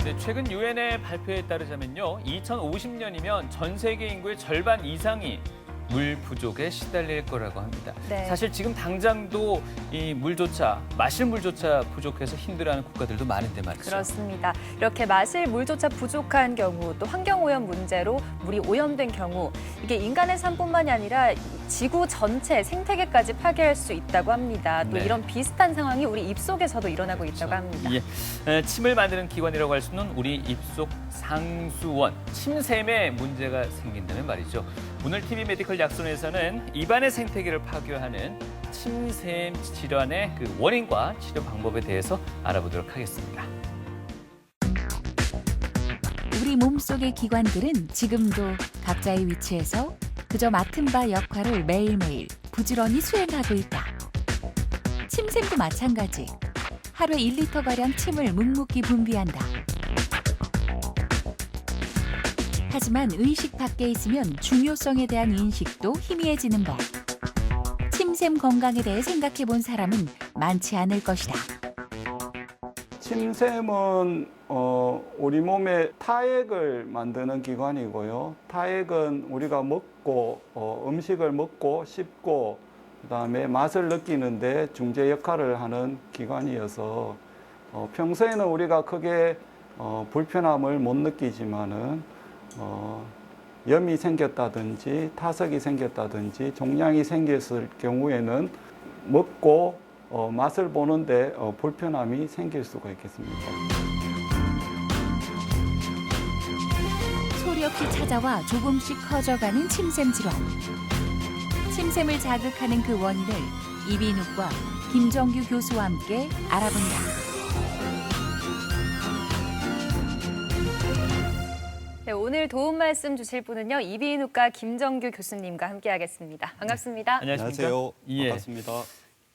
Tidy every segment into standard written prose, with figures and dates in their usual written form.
네, 최근 유엔의 발표에 따르자면요, 2050년이면 전 세계 인구의 절반 이상이 물 부족에 시달릴 거라고 합니다. 네. 사실 지금 당장도 이 물조차, 마실 물조차 부족해서 힘들어하는 국가들도 많은데 말이죠. 그렇습니다. 이렇게 마실 물조차 부족한 경우, 또 환경오염 문제로 물이 오염된 경우, 이게 인간의 삶뿐만이 아니라 지구 전체 생태계까지 파괴할 수 있다고 합니다. 또 네. 이런 비슷한 상황이 우리 입속에서도 일어나고 있다고 합니다. 예, 침을 만드는 기관이라고 할 수 있는 우리 입속 상수원, 침샘에 문제가 생긴다면 말이죠. 오늘 TV 메디컬 약손에서는 입안의 생태계를 파괴하는 침샘 질환의 그 원인과 치료 방법에 대해서 알아보도록 하겠습니다. 우리 몸속의 기관들은 지금도 각자의 위치에서 그저 맡은 바 역할을 매일매일 부지런히 수행하고 있다. 침샘도 마찬가지. 하루에 1리터가량 침을 묵묵히 분비한다. 하지만 의식 밖에 있으면 중요성에 대한 인식도 희미해지는 법. 침샘 건강에 대해 생각해 본 사람은 많지 않을 것이다. 침샘은 우리 몸의 타액을 만드는 기관이고요. 타액은 우리가 먹고 음식을 먹고 씹고 그다음에 맛을 느끼는데 중재 역할을 하는 기관이어서 평소에는 우리가 크게 불편함을 못 느끼지만은 염이 생겼다든지 타석이 생겼다든지 종양이 생겼을 경우에는 먹고 맛을 보는데 불편함이 생길 수가 있겠습니다. 소리 없이 찾아와 조금씩 커져가는 침샘 질환. 침샘을 자극하는 그 원인을 이비인후과 김정규 교수와 함께 알아본다. 네, 오늘 도움 말씀 주실 분은요, 이비인후과 김정규 교수님과 함께하겠습니다. 반갑습니다. 안녕하십니까? 예. 반갑습니다.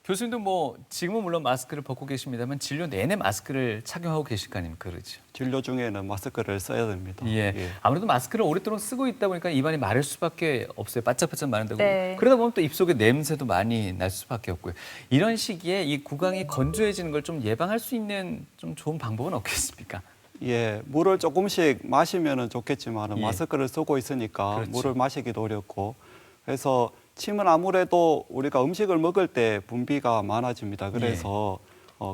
교수님도 뭐 지금은 물론 마스크를 벗고 계십니다만 진료 내내 마스크를 착용하고 계실 거 아닙니까? 그렇죠? 진료 중에는 마스크를 써야 됩니다. 예. 아무래도 마스크를 오랫동안 쓰고 있다 보니까 입안이 마를 수밖에 없어요. 바짝바짝 마른다고. 네. 그러다 보면 또 입속에 냄새도 많이 날 수밖에 없고요. 이런 시기에 이 구강이 건조해지는 걸 좀 예방할 수 있는 좀 좋은 방법은 없겠습니까? 예, 물을 조금씩 마시면 좋겠지만 예. 마스크를 쓰고 있으니까 그렇죠. 물을 마시기도 어렵고 그래서 침은 아무래도 우리가 음식을 먹을 때 분비가 많아집니다. 그래서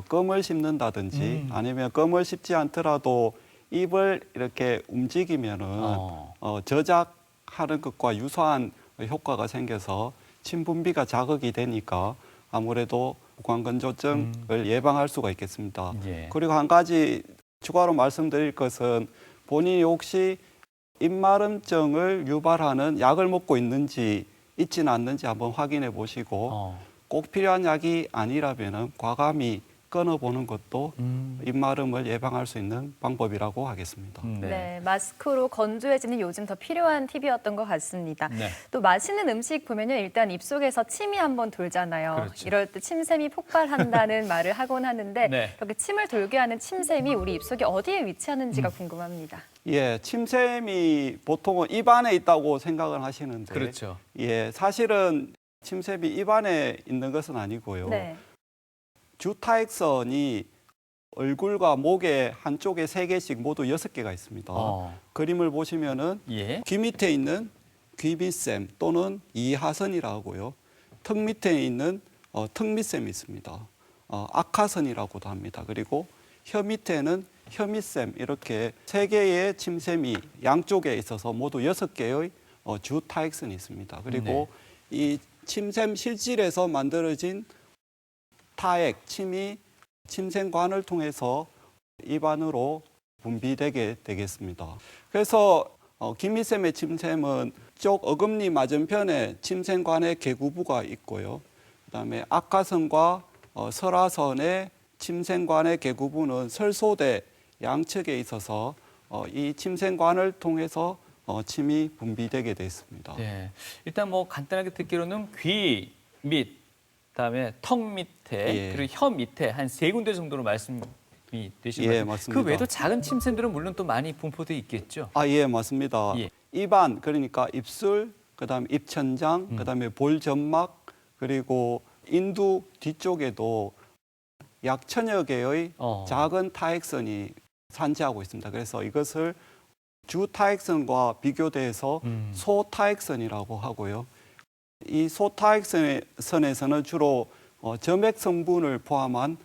껌을 씹는다든지 아니면 껌을 씹지 않더라도 입을 이렇게 움직이면은 저작하는 것과 유사한 효과가 생겨서 침 분비가 자극이 되니까 아무래도 구강건조증을 예방할 수가 있겠습니다. 예. 그리고 한 가지 추가로 말씀드릴 것은 본인이 혹시 입마름증을 유발하는 약을 먹고 있는지 있지는 않는지 한번 확인해 보시고 꼭 필요한 약이 아니라면 과감히 끊어보는 것도 입마름을 예방할 수 있는 방법이라고 하겠습니다. 네, 마스크로 건조해지는 요즘 더 필요한 팁이었던 것 같습니다. 네. 또 맛있는 음식 보면요, 일단 입속에서 침이 한번 돌잖아요. 그렇죠. 이럴 때 침샘이 폭발한다는 말을 하곤 하는데 네. 이렇게 침을 돌게 하는 침샘이 우리 입속에 어디에 위치하는지가 궁금합니다. 예, 침샘이 보통은 입안에 있다고 생각을 하시는데 그렇죠. 예, 사실은 침샘이 입안에 있는 것은 아니고요. 네. 주타액선이 얼굴과 목의 한쪽에 3개씩 모두 6개가 있습니다. 그림을 보시면은 예. 귀 밑에 있는 귀밑샘 또는 이하선이라고 하고요. 턱 밑에 있는 턱밑샘이 있습니다. 악하선이라고도 합니다. 그리고 혀 밑에는 혀밑샘 이렇게 3개의 침샘이 양쪽에 있어서 모두 6개의 주타액선이 있습니다. 그리고 이 침샘 실질에서 만들어진 타액, 침이 침샘관을 통해서 입안으로 분비되게 되겠습니다. 그래서 김미샘의 침샘은 쪽 어금니 맞은편에 침샘관의 계구부가 있고요. 그다음에 악하선과 설하선의 침샘관의 계구부는 설소대 양측에 있어서 이 침샘관을 통해서 침이 분비되게 되어 있습니다. 네. 일단 뭐 간단하게 듣기로는 귀 밑, 그다음에 턱 밑에 예. 그리고 혀 밑에 한 3군데 정도로 말씀이 되신 것 예, 같아요. 맞습니다. 그 외에도 작은 침샘들은 물론 또 많이 분포돼 있겠죠. 예, 맞습니다. 예. 입안, 그러니까 입술, 그다음에 입천장, 그다음에 볼점막, 그리고 인두 뒤쪽에도 약 1000여 개의 작은 타액선이 산재하고 있습니다. 그래서 이것을 주타액선과 비교돼서 소타액선이라고 하고요. 이 소타액선에서는 주로 점액 성분을 포함한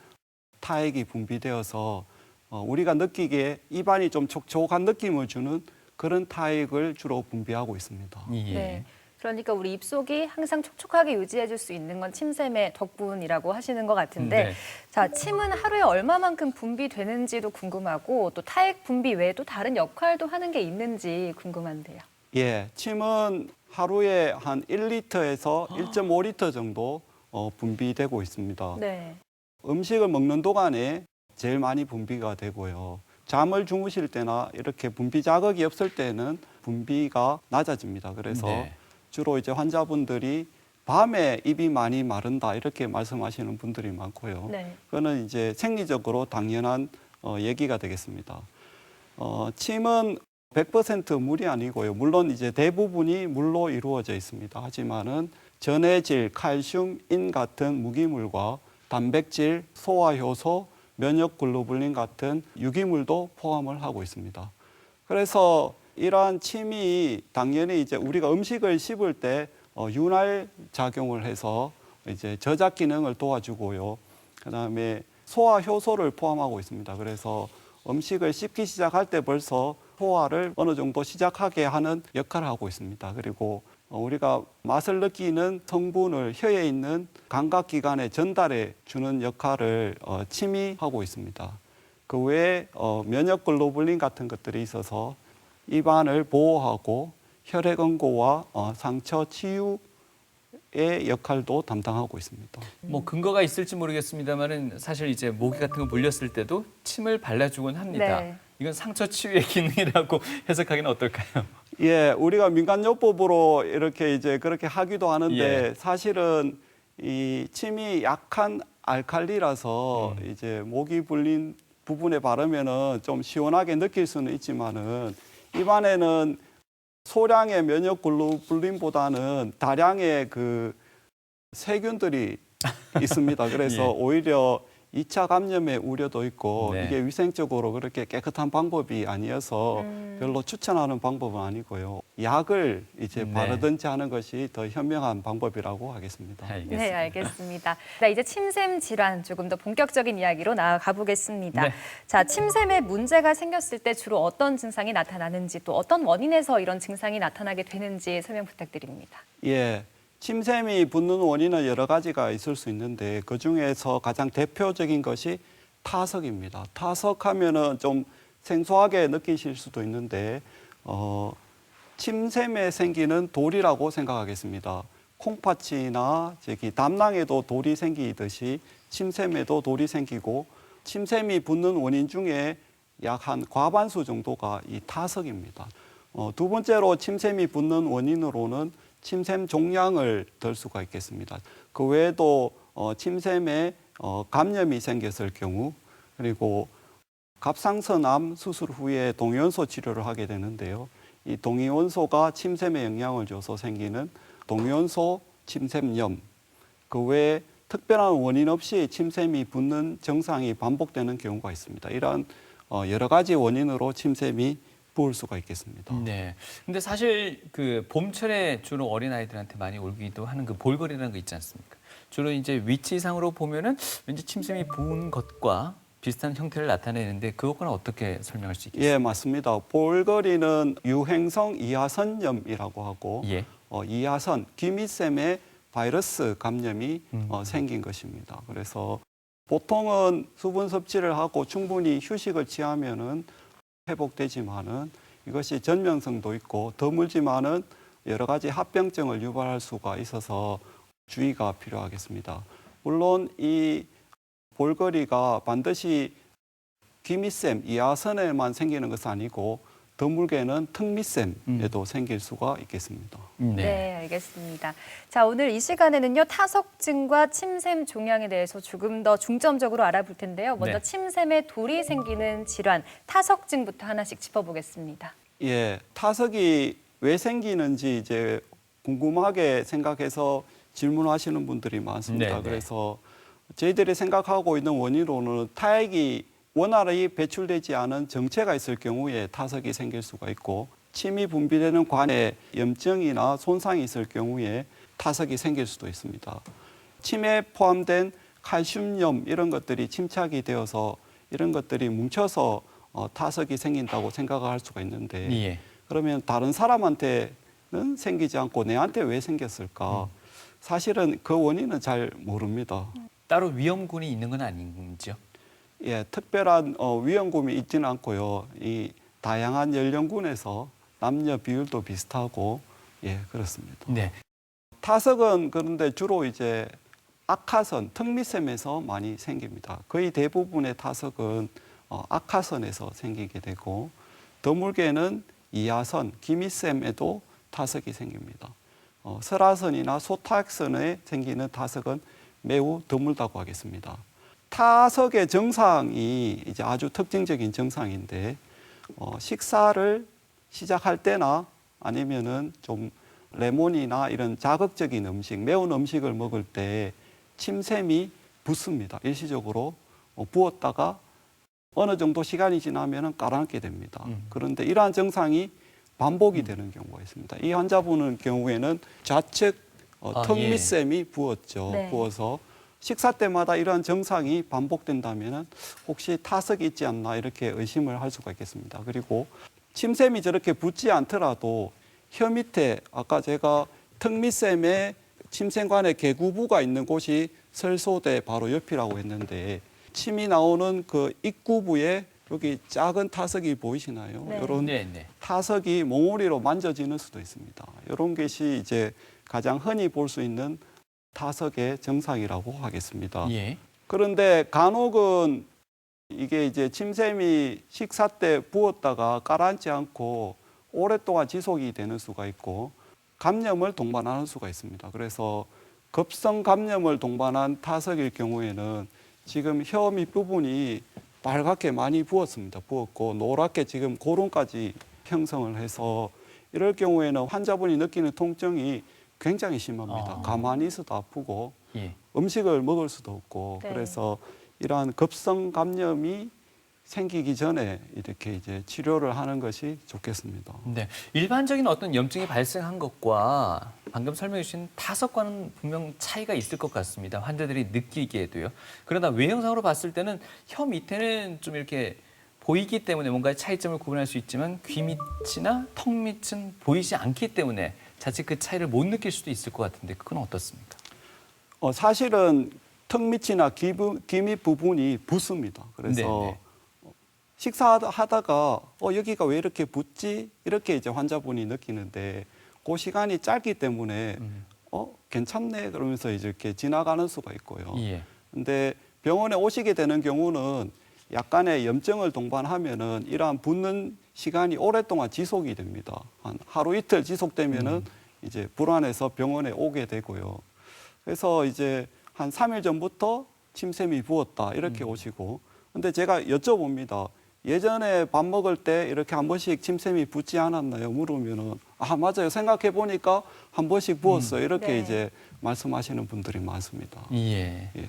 타액이 분비되어서 우리가 느끼기에 입안이 좀 촉촉한 느낌을 주는 그런 타액을 주로 분비하고 있습니다. 예. 네. 그러니까 우리 입속이 항상 촉촉하게 유지해줄 수 있는 건 침샘의 덕분이라고 하시는 것 같은데 네. 자, 침은 하루에 얼마만큼 분비되는지도 궁금하고 또 타액 분비 외에도 다른 역할도 하는 게 있는지 궁금한데요. 예, 침은 하루에 한 1리터에서 1.5리터 정도 분비되고 있습니다. 네. 음식을 먹는 동안에 제일 많이 분비가 되고요. 잠을 주무실 때나 이렇게 분비 자극이 없을 때는 분비가 낮아집니다. 그래서 네. 주로 이제 환자분들이 밤에 입이 많이 마른다 이렇게 말씀하시는 분들이 많고요. 네. 그거는 이제 생리적으로 당연한 얘기가 되겠습니다. 침은 100% 물이 아니고요. 물론 이제 대부분이 물로 이루어져 있습니다. 하지만은 전해질, 칼슘, 인 같은 무기물과 단백질, 소화효소, 면역글로불린 같은 유기물도 포함을 하고 있습니다. 그래서 이러한 침이 당연히 이제 우리가 음식을 씹을 때 윤활 작용을 해서 이제 저작 기능을 도와주고요. 그다음에 소화 효소를 포함하고 있습니다. 그래서 음식을 씹기 시작할 때 벌써 소화를 어느 정도 시작하게 하는 역할을 하고 있습니다. 그리고 우리가 맛을 느끼는 성분을 혀에 있는 감각기관에 전달해 주는 역할을 침이 하고 있습니다. 그 외에 면역글로불린 같은 것들이 있어서 입안을 보호하고 혈액 응고와 상처 치유의 역할도 담당하고 있습니다. 뭐 근거가 있을지 모르겠습니다만은 사실 이제 모기 같은 거 물렸을 때도 침을 발라주곤 합니다. 네. 이건 상처 치유의 기능이라고 해석하기는 어떨까요? 예, 우리가 민간요법으로 이렇게 이제 그렇게 하기도 하는데 예. 사실은 이 침이 약한 알칼리라서 이제 모기 불린 부분에 바르면은 좀 시원하게 느낄 수는 있지만은 입안에는 소량의 면역글로불린보다는 다량의 그 세균들이 있습니다. 그래서 예. 오히려 2차 감염의 우려도 있고 네. 이게 위생적으로 그렇게 깨끗한 방법이 아니어서 별로 추천하는 방법은 아니고요. 약을 이제 네. 바르든지 하는 것이 더 현명한 방법이라고 하겠습니다. 알겠습니다. 네, 알겠습니다. 자, 이제 침샘 질환 조금 더 본격적인 이야기로 나아가 보겠습니다. 네. 자, 침샘에 문제가 생겼을 때 주로 어떤 증상이 나타나는지 또 어떤 원인에서 이런 증상이 나타나게 되는지 설명 부탁드립니다. 예. 침샘이 붙는 원인은 여러 가지가 있을 수 있는데 그중에서 가장 대표적인 것이 타석입니다. 타석하면은 좀 생소하게 느끼실 수도 있는데 침샘에 생기는 돌이라고 생각하겠습니다. 콩팥이나 저기 담낭에도 돌이 생기듯이 침샘에도 돌이 생기고 침샘이 붙는 원인 중에 약 한 과반수 정도가 이 타석입니다. 두 번째로 침샘이 붙는 원인으로는 침샘 종양을 들 수가 있겠습니다. 그 외에도 침샘에 감염이 생겼을 경우 그리고 갑상선암 수술 후에 동위원소 치료를 하게 되는데요. 이 동위원소가 침샘에 영향을 줘서 생기는 동위원소 침샘염 그 외에 특별한 원인 없이 침샘이 붙는 증상이 반복되는 경우가 있습니다. 이러한 여러 가지 원인으로 침샘이 부을 수가 있겠습니다. 네. 근데 사실 그 봄철에 주로 어린 아이들한테 많이 올기도 하는 그 볼거리라는 거 있지 않습니까? 주로 이제 위치상으로 보면은 왠지 침샘이 부은 것과 비슷한 형태를 나타내는데 그것과는 어떻게 설명할 수 있겠습니까? 예, 맞습니다. 볼거리는 유행성 이하선염이라고 하고 예. 이하선 귀밑샘에 바이러스 감염이 생긴 것입니다. 그래서 보통은 수분 섭취를 하고 충분히 휴식을 취하면은 회복되지만은 이것이 전명성도 있고 드물지만은 여러 가지 합병증을 유발할 수가 있어서 주의가 필요하겠습니다. 물론 이 볼거리가 반드시 귀밑샘, 이하선에만 생기는 것은 아니고 드물게는 턱밑샘에도 생길 수가 있겠습니다. 네, 알겠습니다. 자, 오늘 이 시간에는요, 타석증과 침샘 종양에 대해서 조금 더 중점적으로 알아볼 텐데요. 먼저 네. 침샘에 돌이 생기는 질환, 타석증부터 하나씩 짚어보겠습니다. 예, 타석이 왜 생기는지 이제 궁금하게 생각해서 질문하시는 분들이 많습니다. 네, 네. 그래서 저희들이 생각하고 있는 원인으로는 타액이 원활히 배출되지 않은 정체가 있을 경우에 타석이 생길 수가 있고 침이 분비되는 관에 염증이나 손상이 있을 경우에 타석이 생길 수도 있습니다. 침에 포함된 칼슘염 이런 것들이 침착이 되어서 이런 것들이 뭉쳐서 타석이 생긴다고 생각을 할 수가 있는데 예. 그러면 다른 사람한테는 생기지 않고 내한테 왜 생겼을까? 사실은 그 원인은 잘 모릅니다. 따로 위험군이 있는 건 아닌지요? 예, 특별한 위험군이 있지는 않고요. 이 다양한 연령군에서 남녀 비율도 비슷하고 예, 그렇습니다. 네. 타석은 그런데 주로 이제 악하선, 턱밑샘에서 많이 생깁니다. 거의 대부분의 타석은 악하선에서 생기게 되고 드물게는 이하선, 기밑샘에도 타석이 생깁니다. 설하선이나 소타액선에 생기는 타석은 매우 드물다고 하겠습니다. 타석의 증상이 이제 아주 특징적인 증상인데 식사를 시작할 때나 아니면은 좀 레몬이나 이런 자극적인 음식, 매운 음식을 먹을 때 침샘이 붓습니다. 일시적으로 부었다가 어느 정도 시간이 지나면 가라앉게 됩니다. 그런데 이러한 증상이 반복이 되는 경우가 있습니다. 이 환자분의 경우에는 좌측 턱 예. 밑샘이 부었죠. 네. 부어서 식사 때마다 이러한 증상이 반복된다면 혹시 타석이 있지 않나 이렇게 의심을 할 수가 있겠습니다. 그리고 침샘이 저렇게 붓지 않더라도 혀 밑에 아까 제가 턱 밑샘에 침샘관의 개구부가 있는 곳이 설소대 바로 옆이라고 했는데 침이 나오는 그 입구부에 여기 작은 타석이 보이시나요? 네. 이런 네, 네. 타석이 몽우리로 만져지는 수도 있습니다. 이런 것이 이제 가장 흔히 볼 수 있는 타석의 증상이라고 하겠습니다. 예. 그런데 간혹은 이게 이제 침샘이 식사 때 부었다가 가라앉지 않고 오랫동안 지속이 되는 수가 있고 감염을 동반하는 수가 있습니다. 그래서 급성 감염을 동반한 타석일 경우에는 지금 혀 밑부분이 빨갛게 많이 부었습니다. 부었고 노랗게 지금 고름까지 형성을 해서 이럴 경우에는 환자분이 느끼는 통증이 굉장히 심합니다. 가만히 있어도 아프고 예. 음식을 먹을 수도 없고 네. 그래서 이러한 급성 감염이 생기기 전에 이렇게 이제 치료를 하는 것이 좋겠습니다. 네. 일반적인 어떤 염증이 발생한 것과 방금 설명해 주신 타석과는 분명 차이가 있을 것 같습니다. 환자들이 느끼기에도요. 그러나 외형상으로 봤을 때는 혀 밑에는 좀 이렇게 보이기 때문에 뭔가의 차이점을 구분할 수 있지만 귀 밑이나 턱 밑은 보이지 않기 때문에 자칫 그 차이를 못 느낄 수도 있을 것 같은데 그건 어떻습니까? 사실은 턱 밑이나 귀 밑 부분이 붓습니다. 그래서 네네. 식사하다가 여기가 왜 이렇게 붓지? 이렇게 이제 환자분이 느끼는데 그 시간이 짧기 때문에 괜찮네 그러면서 이제 이렇게 지나가는 수가 있고요. 예. 근데 병원에 오시게 되는 경우는 약간의 염증을 동반하면은 이러한 붓는 시간이 오랫동안 지속이 됩니다. 한 하루 이틀 지속되면은 이제 불안해서 병원에 오게 되고요. 그래서 이제 한 3일 전부터 침샘이 부었다 이렇게 오시고 근데 제가 여쭤봅니다. 예전에 밥 먹을 때 이렇게 한 번씩 침샘이 붓지 않았나요? 물으면은 아 맞아요. 생각해 보니까 한 번씩 부었어요. 이렇게 네. 이제 말씀하시는 분들이 많습니다. 예. 예.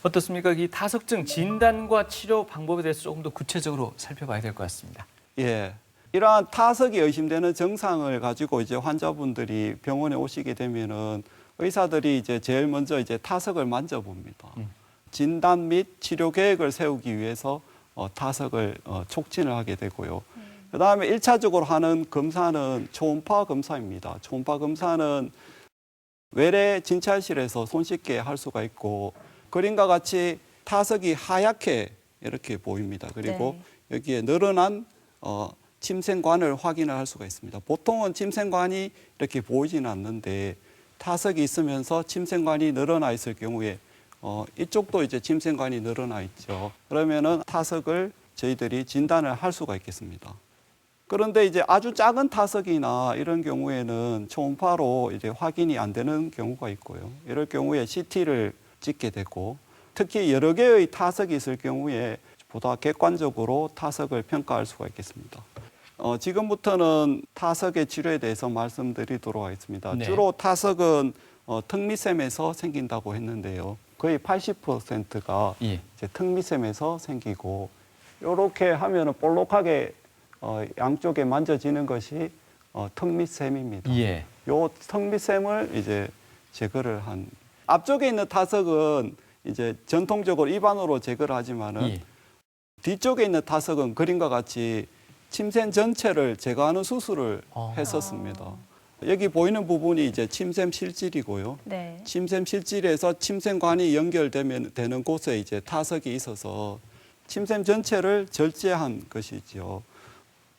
어떻습니까? 이 타석증 진단과 치료 방법에 대해서 조금 더 구체적으로 살펴봐야 될 것 같습니다. 예. 이러한 타석이 의심되는 증상을 가지고 이제 환자분들이 병원에 오시게 되면은 의사들이 이제 제일 먼저 이제 타석을 만져봅니다. 진단 및 치료 계획을 세우기 위해서 타석을 촉진을 하게 되고요. 그다음에 일차적으로 하는 검사는 초음파 검사입니다. 초음파 검사는 외래 진찰실에서 손쉽게 할 수가 있고 그림과 같이 타석이 하얗게 이렇게 보입니다. 그리고 네. 여기에 늘어난 침샘관을 확인을 할 수가 있습니다. 보통은 침샘관이 이렇게 보이지는 않는데 타석이 있으면서 침샘관이 늘어나 있을 경우에 이쪽도 이제 침샘관이 늘어나 있죠. 그러면은 타석을 저희들이 진단을 할 수가 있겠습니다. 그런데 이제 아주 작은 타석이나 이런 경우에는 초음파로 이제 확인이 안 되는 경우가 있고요. 이럴 경우에 CT를 찍게 되고 특히 여러 개의 타석이 있을 경우에 보다 객관적으로 타석을 평가할 수가 있겠습니다. 지금부터는 타석의 치료에 대해서 말씀드리도록 하겠습니다. 네. 주로 타석은 턱 밑샘에서 생긴다고 했는데요. 거의 80%가 예. 이제 턱 밑샘에서 생기고 이렇게 하면은 볼록하게 양쪽에 만져지는 것이 턱 밑샘입니다. 예. 요 턱 밑샘을 이제 제거를 한 앞쪽에 있는 타석은 이제 전통적으로 입안으로 제거를 하지만은 예. 뒤쪽에 있는 타석은 그림과 같이 침샘 전체를 제거하는 수술을 했었습니다. 여기 보이는 부분이 이제 침샘 실질이고요. 네. 침샘 실질에서 침샘관이 연결되면 되는 곳에 이제 타석이 있어서 침샘 전체를 절제한 것이죠.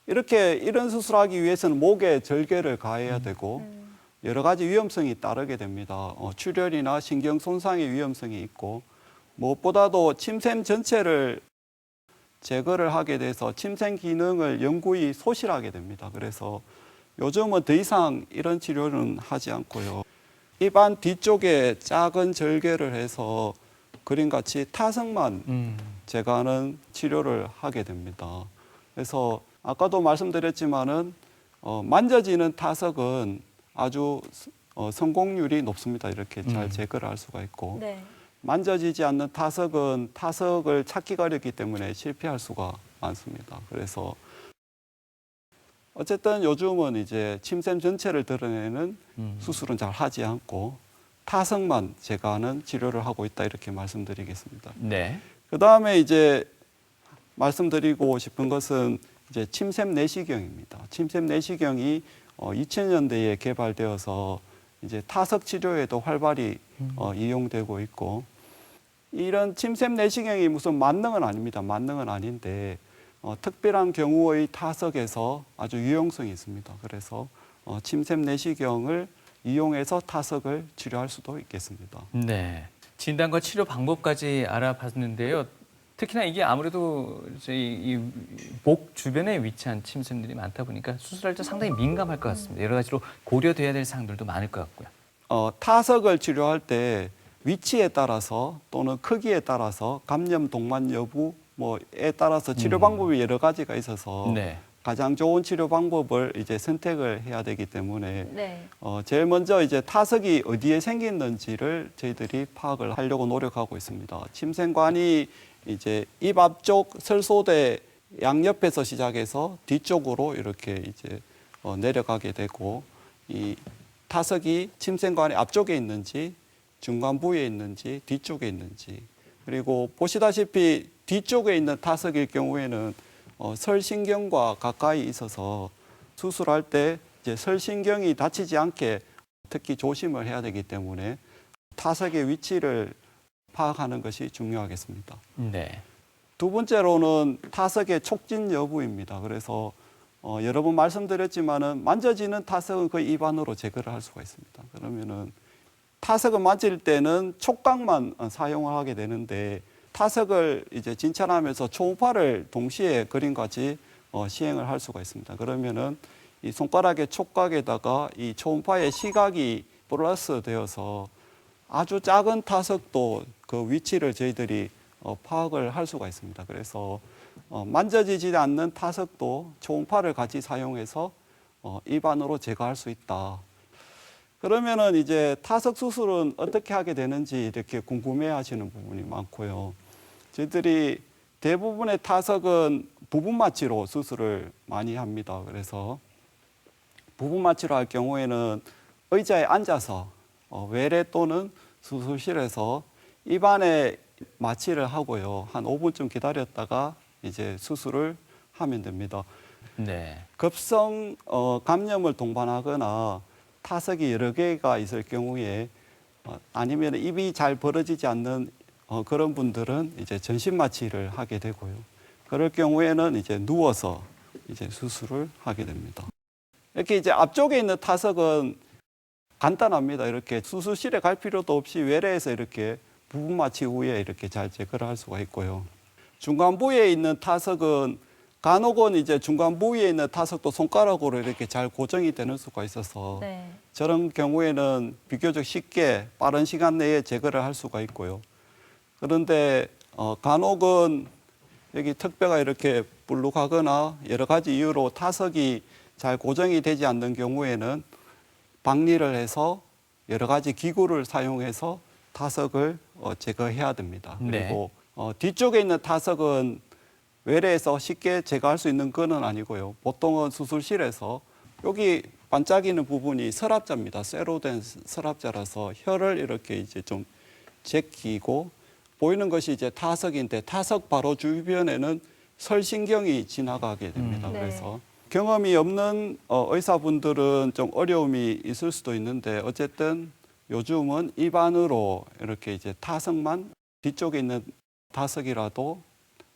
이런 수술하기 위해서는 목에 절개를 가해야 되고 여러 가지 위험성이 따르게 됩니다. 출혈이나 신경 손상의 위험성이 있고 무엇보다도 침샘 전체를 제거를 하게 돼서 침샘 기능을 영구히 소실하게 됩니다. 그래서 요즘은 더 이상 이런 치료는 하지 않고요. 입안 뒤쪽에 작은 절개를 해서 그림같이 타석만 제거하는 치료를 하게 됩니다. 그래서 아까도 말씀드렸지만은 만져지는 타석은 아주 성공률이 높습니다. 이렇게 잘 제거를 할 수가 있고 네. 만져지지 않는 타석은 타석을 찾기가 어렵기 때문에 실패할 수가 많습니다. 그래서 어쨌든 요즘은 이제 침샘 전체를 드러내는 수술은 잘 하지 않고 타석만 제거하는 치료를 하고 있다 이렇게 말씀드리겠습니다. 네. 그 다음에 이제 말씀드리고 싶은 것은 이제 침샘 내시경입니다. 침샘 내시경이 2000년대에 개발되어서 이제 타석 치료에도 활발히 이용되고 있고 이런 침샘 내시경이 무슨 만능은 아닙니다. 만능은 아닌데 특별한 경우의 타석에서 아주 유용성이 있습니다. 그래서 침샘 내시경을 이용해서 타석을 치료할 수도 있겠습니다. 네. 진단과 치료 방법까지 알아봤는데요. 특히나 이게 아무래도 목 주변에 위치한 침샘들이 많다 보니까 수술할 때 상당히 민감할 것 같습니다. 여러 가지로 고려돼야 될 사항들도 많을 것 같고요. 타석을 치료할 때 위치에 따라서 또는 크기에 따라서 감염 동반 여부에 따라서 치료 방법이 여러 가지가 있어서 네. 가장 좋은 치료 방법을 이제 선택을 해야 되기 때문에 네. 제일 먼저 이제 타석이 어디에 생겼는지를 저희들이 파악을 하려고 노력하고 있습니다. 침샘관이 이제 입 앞쪽 설소대 양옆에서 시작해서 뒤쪽으로 이렇게 이제 내려가게 되고 이 타석이 침샘관의 앞쪽에 있는지 중간 부위에 있는지 뒤쪽에 있는지 그리고 보시다시피 뒤쪽에 있는 타석일 경우에는 설신경과 가까이 있어서 수술할 때 이제 설신경이 다치지 않게 특히 조심을 해야 되기 때문에 타석의 위치를 파악하는 것이 중요하겠습니다. 네. 두 번째로는 타석의 촉진 여부입니다. 그래서 여러 번 말씀드렸지만은 만져지는 타석은 거의 입안으로 제거를 할 수가 있습니다. 그러면은 타석을 만질 때는 촉각만 사용을 하게 되는데 타석을 이제 진찰하면서 초음파를 동시에 그림같이 시행을 할 수가 있습니다. 그러면은 이 손가락의 촉각에다가 이 초음파의 시각이 플러스 되어서 아주 작은 타석도 그 위치를 저희들이 파악을 할 수가 있습니다. 그래서 만져지지 않는 타석도 초음파를 같이 사용해서 입안으로 제거할 수 있다. 그러면은 이제 타석 수술은 어떻게 하게 되는지 이렇게 궁금해하시는 부분이 많고요. 저희들이 대부분의 타석은 부분 마취로 수술을 많이 합니다. 그래서 부분 마취로 할 경우에는 의자에 앉아서 외래 또는 수술실에서 입안에 마취를 하고요. 한 5분쯤 기다렸다가 이제 수술을 하면 됩니다. 네. 급성 감염을 동반하거나 타석이 여러 개가 있을 경우에 아니면 입이 잘 벌어지지 않는 그런 분들은 이제 전신 마취를 하게 되고요. 그럴 경우에는 이제 누워서 이제 수술을 하게 됩니다. 이렇게 이제 앞쪽에 있는 타석은 간단합니다. 이렇게 수술실에 갈 필요도 없이 외래에서 이렇게 부분 마취 후에 이렇게 잘 제거를 할 수가 있고요. 중간 부위에 있는 타석은 간혹은 이제 중간 부위에 있는 타석도 손가락으로 이렇게 잘 고정이 되는 수가 있어서 네. 저런 경우에는 비교적 쉽게 빠른 시간 내에 제거를 할 수가 있고요. 그런데 간혹은 여기 턱뼈가 이렇게 불룩하거나 여러 가지 이유로 타석이 잘 고정이 되지 않는 경우에는 박리를 해서 여러 가지 기구를 사용해서 타석을 제거해야 됩니다. 네. 그리고 뒤쪽에 있는 타석은 외래에서 쉽게 제거할 수 있는 건 아니고요. 보통은 수술실에서 여기 반짝이는 부분이 서랍자입니다. 쇠로 된 서랍자라서 혀를 이렇게 이제 좀 제끼고 보이는 것이 이제 타석인데 타석 바로 주변에는 설신경이 지나가게 됩니다. 네. 그래서 경험이 없는 의사분들은 좀 어려움이 있을 수도 있는데 어쨌든 요즘은 입안으로 이렇게 이제 타석만 뒤쪽에 있는 타석이라도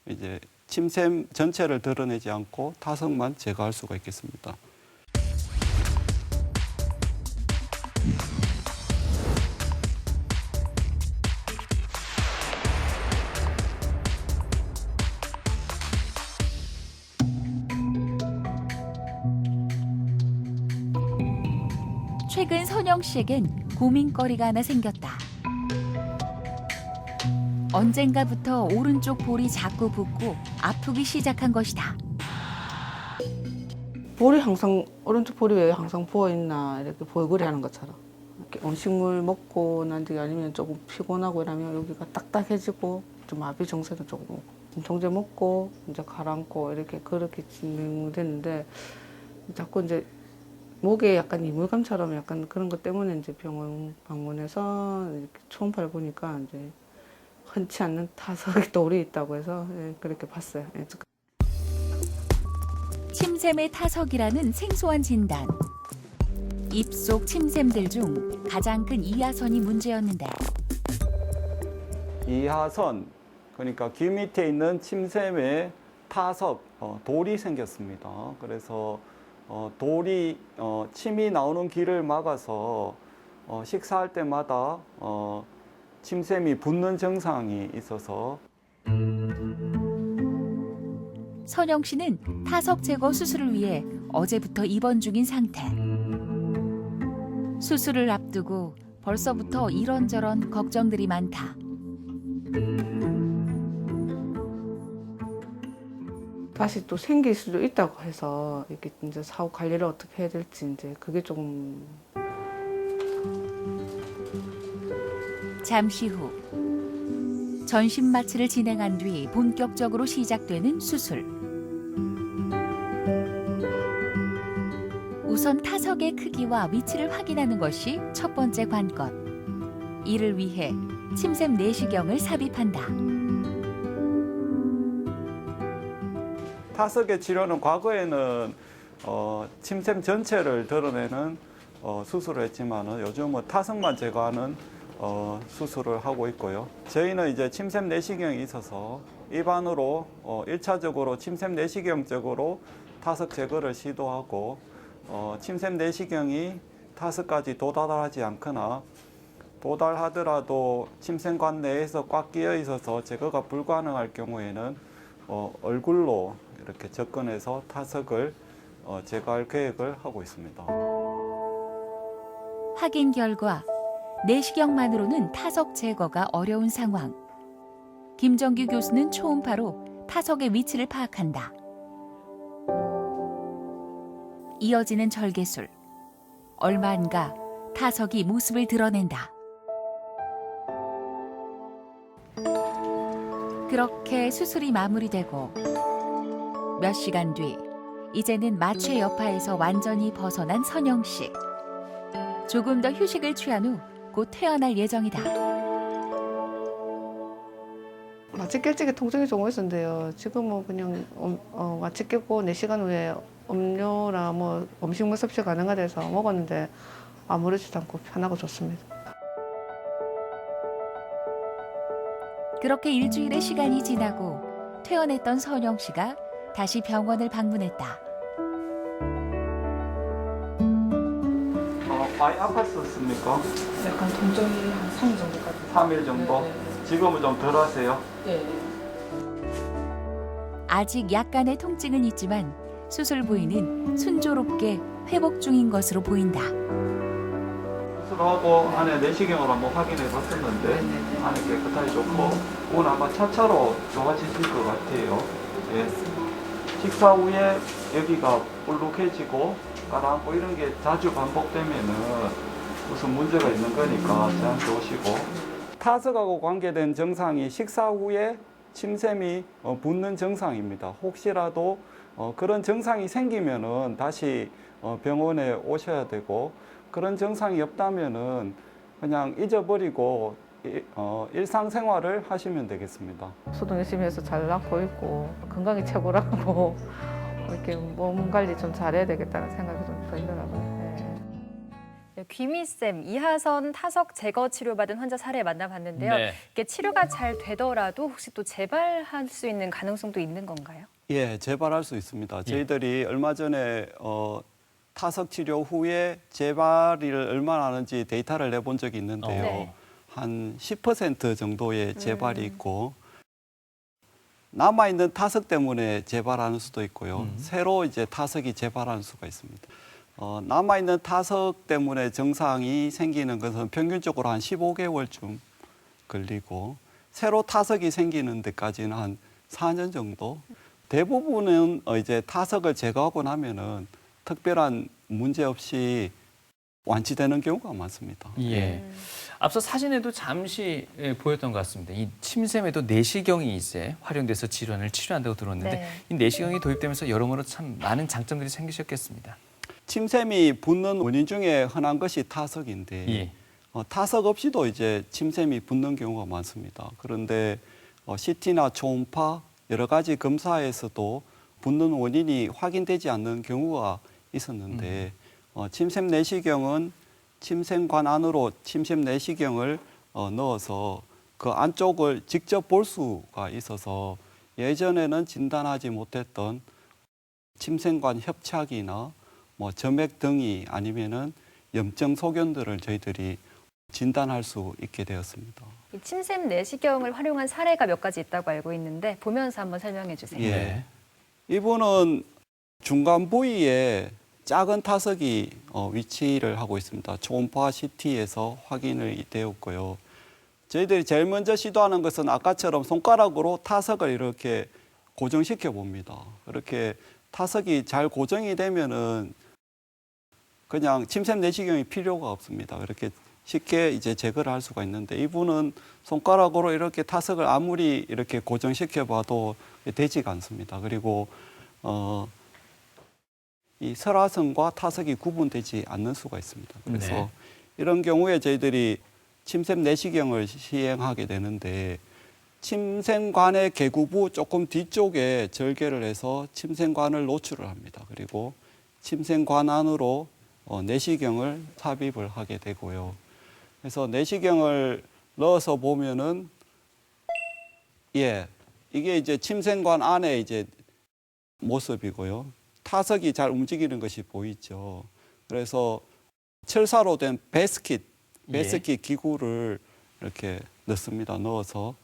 이제 침샘 전체를 드러내지 않고 타석만 제거할 수가 있겠습니다. 최근 선영 씨에겐 고민거리가 하나 생겼다. 언젠가부터 오른쪽 볼이 자꾸 붓고 아프기 시작한 것이다. 볼이 항상 오른쪽 볼이 왜 항상 부어 있나 이렇게 볼거리 하는 것처럼 이렇게 음식물 먹고 난 뒤에 아니면 조금 피곤하고 이러면 여기가 딱딱해지고 좀 마비 증세도 조금 진통제 먹고 이제 가라앉고 이렇게 그렇게 진행됐는데 자꾸 이제 목에 약간 이물감처럼 약간 그런 것 때문에 이제 병원 방문해서 이렇게 초음파를 보니까 이제 흔치 않는 타석이 돌이 있다고 해서 그렇게 봤어요. 침샘의 타석이라는 생소한 진단. 입속 침샘들 중 가장 큰 이하선이 문제였는데 이하선, 그러니까 귀 밑에 있는 침샘에 타석, 돌이 생겼습니다. 그래서 돌이 침이 나오는 길을 막아서 식사할 때마다 침샘이 붓는 증상이 있어서 선영 씨는 타석 제거 수술을 위해 어제부터 입원 중인 상태. 수술을 앞두고 벌써부터 이런저런 걱정들이 많다. 다시 또 생길 수도 있다고 해서 이렇게 이제 사후 관리를 어떻게 해야 될지 이제 그게 조금 잠시 후 전신 마취를 진행한 뒤 본격적으로 시작되는 수술. 우선 타석의 크기와 위치를 확인하는 것이 첫 번째 관건. 이를 위해 침샘 내시경을 삽입한다. 타석의 치료는 과거에는 침샘 전체를 드러내는 수술을 했지만은 요즘은 타석만 제거하는 수술을 하고 있고요. 저희는 이제 침샘 내시경이 있어서 입안으로 1차적으로 침샘 내시경적으로 타석 제거를 시도하고 침샘 내시경이 타석까지 도달하지 않거나 도달하더라도 침샘관 내에서 꽉 끼어 있어서 제거가 불가능할 경우에는 얼굴로 이렇게 접근해서 타석을 제거할 계획을 하고 있습니다. 확인 결과 내시경만으로는 타석 제거가 어려운 상황. 김정규 교수는 초음파로 타석의 위치를 파악한다. 이어지는 절개술. 얼마 안가 타석이 모습을 드러낸다. 그렇게 수술이 마무리되고 몇 시간 뒤 이제는 마취의 여파에서 완전히 벗어난 선영 씨. 조금 더 휴식을 취한 후 곧 퇴원할 예정이다. 마취 깰 적에 통증이 조금 있었는데요. 지금은 그냥 마취 깨고 4시간 후에 음료나 뭐 음식물 섭취 가능하돼서 먹었는데 아무렇지도 않고 편하고 좋습니다. 그렇게 일주일의 시간이 지나고 퇴원했던 선영 씨가 다시 병원을 방문했다. 많이 아팠었습니까? 약간 통증이 한 3일 정도까지. 3일 정도? 네. 지금은 좀 덜 하세요? 네. 아직 약간의 통증은 있지만 수술 부위는 순조롭게 회복 중인 것으로 보인다. 수술하고 안에 내시경으로 한번 확인해 봤었는데 안에 깨끗하게 좋고 오늘 아마 차차로 좋아지실 것 같아요. 예. 식사 후에 여기가 볼록해지고 가라앉고 이런 게 자주 반복되면은 무슨 문제가 있는 거니까 저한테 오시고 타석하고 관계된 증상이 식사 후에 침샘이 붓는 증상입니다. 혹시라도 그런 증상이 생기면은 다시 병원에 오셔야 되고, 그런 증상이 없다면은 그냥 잊어버리고 일상생활을 하시면 되겠습니다. 수동 열심히 해서 잘 낳고 있고 건강이 최고라고 이렇게 몸 관리 좀 잘해야 되겠다는 생각이 좀 들더라고요. 귀미쌤, 이하선 타석 제거 치료받은 환자 사례 만나봤는데요. 네. 이게 치료가 잘 되더라도 혹시 또 재발할 수 있는 가능성도 있는 건가요? 예, 재발할 수 있습니다. 저희들이 얼마 전에 타석 치료 후에 재발을 얼마나 하는지 데이터를 내본 적이 있는데요. 네. 한 10% 정도의 재발이 있고, 남아있는 타석 때문에 재발하는 수도 있고요. 새로 이제 타석이 재발하는 수가 있습니다. 남아있는 타석 때문에 증상이 생기는 것은 평균적으로 한 15개월쯤 걸리고, 새로 타석이 생기는 데까지는 한 4년 정도. 대부분은 이제 타석을 제거하고 나면은 특별한 문제 없이 완치되는 경우가 많습니다. 예. 앞서 사진에도 잠시 보였던 것 같습니다. 이 침샘에도 내시경이 이제 활용돼서 질환을 치료한다고 들었는데 네. 이 내시경이 도입되면서 여러모로 참 많은 장점들이 생기셨겠습니다. 침샘이 붓는 원인 중에 흔한 것이 타석인데, 예. 타석 없이도 이제 침샘이 붓는 경우가 많습니다. 그런데 CT나 초음파 여러 가지 검사에서도 붓는 원인이 확인되지 않는 경우가 있었는데, 침샘 내시경은 침샘관 안으로 침샘 내시경을 넣어서 그 안쪽을 직접 볼 수가 있어서 예전에는 진단하지 못했던 침샘관 협착이나 뭐 점액 등이 아니면은 염증 소견들을 저희들이 진단할 수 있게 되었습니다. 이 침샘 내시경을 활용한 사례가 몇 가지 있다고 알고 있는데 보면서 한번 설명해 주세요. 예. 네. 이분은 중간 부위에 작은 타석이 위치를 하고 있습니다. 초음파 CT에서 확인이 되었고요. 저희들이 제일 먼저 시도하는 것은 아까처럼 손가락으로 타석을 이렇게 고정시켜 봅니다. 그렇게 타석이 잘 고정이 되면은 그냥 침샘 내시경이 필요가 없습니다. 그렇게 쉽게 이제 제거를 할 수가 있는데, 이분은 손가락으로 이렇게 타석을 아무리 이렇게 고정시켜 봐도 되지가 않습니다. 그리고 이 설화선과 타석이 구분되지 않는 수가 있습니다. 그래서 네. 이런 경우에 저희들이 침샘 내시경을 시행하게 되는데, 침샘관의 개구부 조금 뒤쪽에 절개를 해서 침샘관을 노출을 합니다. 그리고 침샘관 안으로 내시경을 삽입을 하게 되고요. 그래서 내시경을 넣어서 보면은, 예, 이게 이제 침샘관 안에 이제 모습이고요. 타석이 잘 움직이는 것이 보이죠. 그래서 철사로 된 베스킷 기구를 이렇게 넣습니다. 넣어서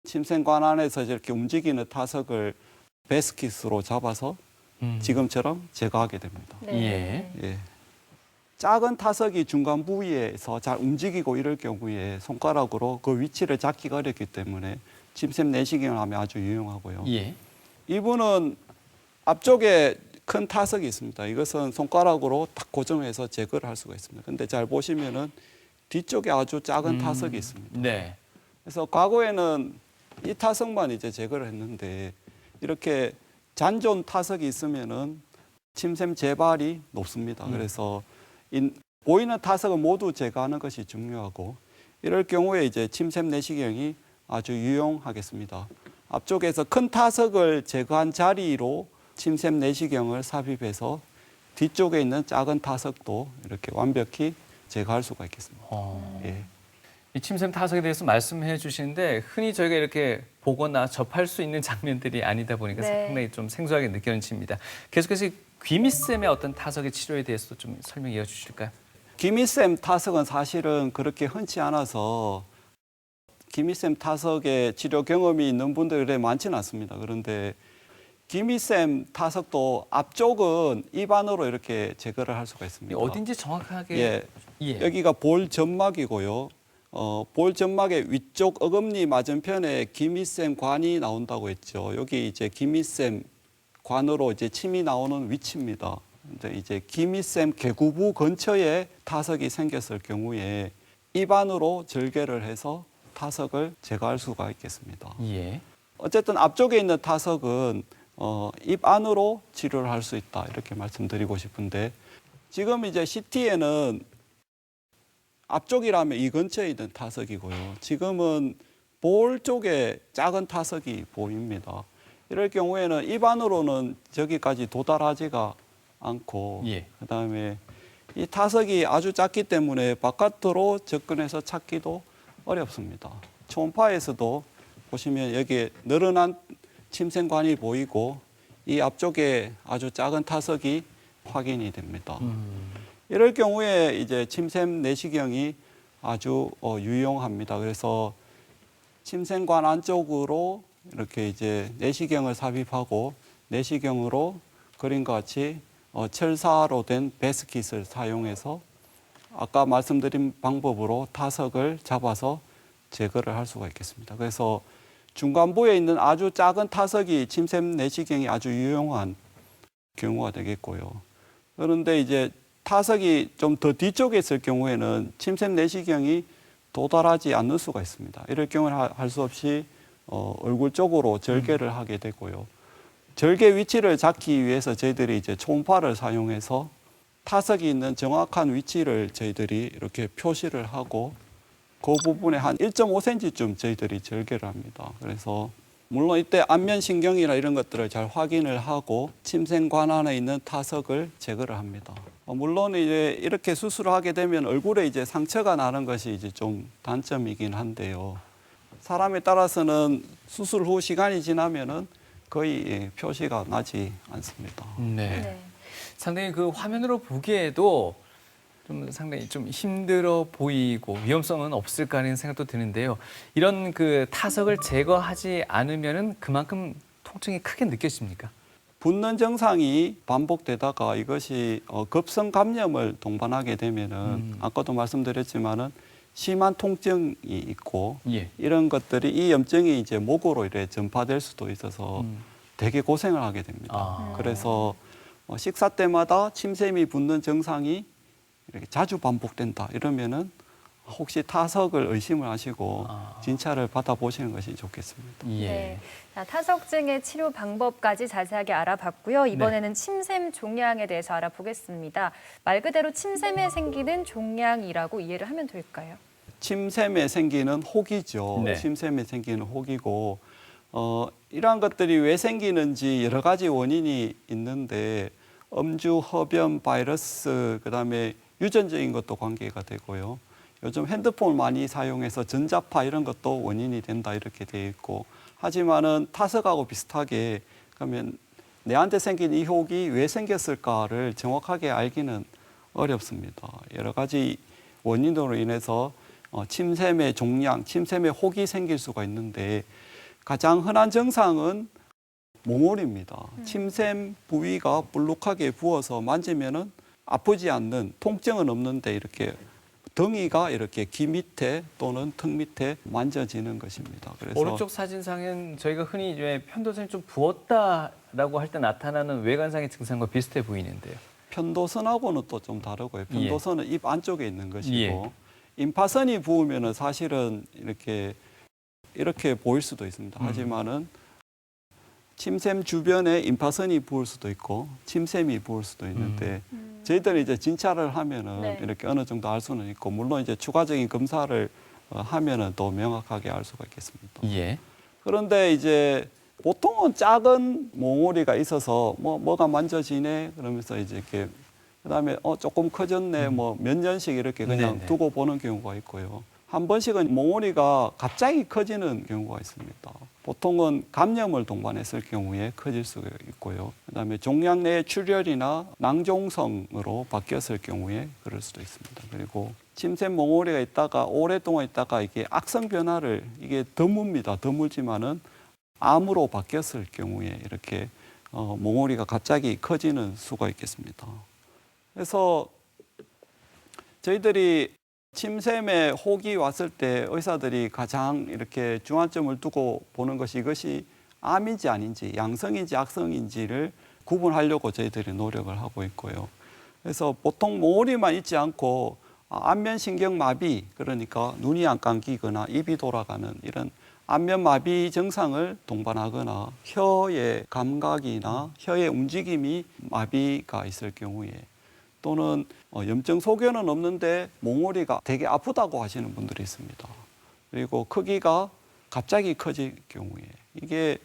침샘관 안에서 이렇게 움직이는 타석을 베스킷으로 잡아서 지금처럼 제거하게 됩니다. 예. 예. 작은 타석이 중간 부위에서 잘 움직이고 이럴 경우에 손가락으로 그 위치를 잡기가 어렵기 때문에 침샘 내시경을 하면 아주 유용하고요. 예. 이분은 앞쪽에 큰 타석이 있습니다. 이것은 손가락으로 딱 고정해서 제거를 할 수가 있습니다. 근데 잘 보시면은 뒤쪽에 아주 작은 타석이 있습니다. 네. 그래서 과거에는 이 타석만 이제 제거를 했는데, 이렇게 잔존 타석이 있으면은 침샘 재발이 높습니다. 그래서 보이는 타석은 모두 제거하는 것이 중요하고, 이럴 경우에 이제 침샘 내시경이 아주 유용하겠습니다. 앞쪽에서 큰 타석을 제거한 자리로 침샘 내시경을 삽입해서 뒤쪽에 있는 작은 타석도 이렇게 완벽히 제거할 수가 있겠습니다. 예. 이 침샘 타석에 대해서 말씀해 주시는데 흔히 저희가 이렇게 보거나 접할 수 있는 장면들이 아니다 보니까 네. 상당히 좀 생소하게 느껴집니다. 계속해서 귀밑샘의 어떤 타석의 치료에 대해서도 좀 설명 이어주실까요? 귀밑샘 타석은 사실은 그렇게 흔치 않아서 귀밑샘 타석의 치료 경험이 있는 분들이 많지는 않습니다. 그런데 귀밑샘 타석도 앞쪽은 입안으로 이렇게 제거를 할 수가 있습니다. 어딘지 정확하게 예. 여기가 볼 점막이고요. 볼 점막의 위쪽 어금니 맞은편에 귀밑샘 관이 나온다고 했죠. 여기 이제 귀밑샘 관으로 이제 침이 나오는 위치입니다. 근데 이제 귀밑샘 개구부 근처에 타석이 생겼을 경우에 입안으로 절개를 해서 타석을 제거할 수가 있겠습니다. 예. 어쨌든 앞쪽에 있는 타석은 입 안으로 치료를 할 수 있다 이렇게 말씀드리고 싶은데 지금 이제 CT에는 앞쪽이라면 이 근처에 있는 타석이고요. 지금은 볼 쪽에 작은 타석이 보입니다. 이럴 경우에는 입 안으로는 저기까지 도달하지가 않고 예. 그다음에 이 타석이 아주 작기 때문에 바깥으로 접근해서 찾기도 어렵습니다. 초음파에서도 보시면 여기에 늘어난 침생관이 보이고 이 앞쪽에 아주 작은 타석이 확인이 됩니다. 이럴 경우에 이제 침샘 내시경이 아주 유용합니다. 그래서 침생관 안쪽으로 이렇게 이제 내시경을 삽입하고 내시경으로 그림과 같이 철사로 된 베스킷을 사용해서 아까 말씀드린 방법으로 타석을 잡아서 제거를 할 수가 있겠습니다. 그래서 중간부에 있는 아주 작은 타석이 침샘 내시경이 아주 유용한 경우가 되겠고요. 그런데 이제 타석이 좀 더 뒤쪽에 있을 경우에는 침샘 내시경이 도달하지 않을 수가 있습니다. 이럴 경우는 할 수 없이 얼굴 쪽으로 절개를 하게 되고요. 절개 위치를 잡기 위해서 저희들이 이제 초음파를 사용해서 타석이 있는 정확한 위치를 저희들이 이렇게 표시를 하고 그 부분에 한 1.5cm쯤 저희들이 절개를 합니다. 그래서 물론 이때 안면신경이나 이런 것들을 잘 확인을 하고 침생관 안에 있는 타석을 제거를 합니다. 물론 이제 이렇게 수술을 하게 되면 얼굴에 이제 상처가 나는 것이 이제 좀 단점이긴 한데요. 사람에 따라서는 수술 후 시간이 지나면은 거의 표시가 나지 않습니다. 네. 네. 상당히 그 화면으로 보기에도 좀 상당히 좀 힘들어 보이고 위험성은 없을까 하는 생각도 드는데요. 이런 그 타석을 제거하지 않으면은 그만큼 통증이 크게 느껴집니까? 붓는 증상이 반복되다가 이것이 급성 감염을 동반하게 되면은 아까도 말씀드렸지만은 심한 통증이 있고 예. 이런 것들이 이 염증이 이제 목으로 이래 전파될 수도 있어서 되게 고생을 하게 됩니다. 아. 그래서 식사 때마다 침샘이 붓는 증상이 이렇게 자주 반복된다 이러면은 혹시 타석을 의심을 하시고 진찰을 받아보시는 것이 좋겠습니다. 예. 네. 자, 타석증의 치료 방법까지 자세하게 알아봤고요. 이번에는 침샘 종양에 대해서 알아보겠습니다. 말 그대로 침샘에 생기는 종양이라고 이해를 하면 될까요? 침샘에 생기는 혹이죠. 네. 침샘에 생기는 혹이고 이러한 것들이 왜 생기는지 여러 가지 원인이 있는데 음주, 흡연, 바이러스, 그다음에 유전적인 것도 관계가 되고요. 요즘 핸드폰을 많이 사용해서 전자파 이런 것도 원인이 된다 이렇게 되어 있고 하지만은 타석하고 비슷하게 그러면 내한테 생긴 이 혹이 왜 생겼을까를 정확하게 알기는 어렵습니다. 여러 가지 원인으로 인해서 침샘의 종양, 침샘의 혹이 생길 수가 있는데 가장 흔한 증상은 몽골입니다. 침샘 부위가 볼록하게 부어서 만지면은 아프지 않는 통증은 없는데 이렇게 덩이가 이렇게 귀 밑에 또는 턱 밑에 만져지는 것입니다. 그래서 오른쪽 사진상은 저희가 흔히 왜 편도선이 좀 부었다라고 할 때 나타나는 외관상의 증상과 비슷해 보이는데요. 편도선하고는 또 좀 다르고요. 편도선은 입 안쪽에 있는 것이고 예. 임파선이 부으면은 사실은 이렇게 보일 수도 있습니다. 하지만은 침샘 주변에 임파선이 부을 수도 있고 침샘이 부을 수도 있는데 저희들이 이제 진찰을 하면은 네. 이렇게 어느 정도 알 수는 있고 물론 이제 추가적인 검사를 하면은 또 명확하게 알 수가 있겠습니다. 예. 그런데 이제 보통은 작은 몽오리가 있어서 뭐가 만져지네 그러면서 이제 이렇게 그다음에 조금 커졌네 뭐 몇 년씩 이렇게 그냥 네네. 두고 보는 경우가 있고요. 한 번씩은 몽오리가 갑자기 커지는 경우가 있습니다. 보통은 감염을 동반했을 경우에 커질 수가 있고요. 그다음에 종양 내 출혈이나 낭종성으로 바뀌었을 경우에 그럴 수도 있습니다. 그리고 침샘 몽오리가 있다가 오랫동안 있다가 이게 악성 변화를 이게 드뭅니다. 드물지만은 암으로 바뀌었을 경우에 이렇게 몽오리가 갑자기 커지는 수가 있겠습니다. 그래서 저희들이 침샘에 혹이 왔을 때 의사들이 가장 이렇게 중앙점을 두고 보는 것이 이것이 암인지 아닌지, 양성인지 악성인지를 구분하려고 저희들이 노력을 하고 있고요. 그래서 보통 몽오리만 있지 않고 안면신경마비, 그러니까 눈이 안 감기거나 입이 돌아가는 이런 안면마비 증상을 동반하거나 혀의 감각이나 혀의 움직임이 마비가 있을 경우에 또는 염증 소견은 없는데 몽골이가 되게 아프다고 하시는 분들이 있습니다. 그리고 크기가 갑자기 커질 경우에 이게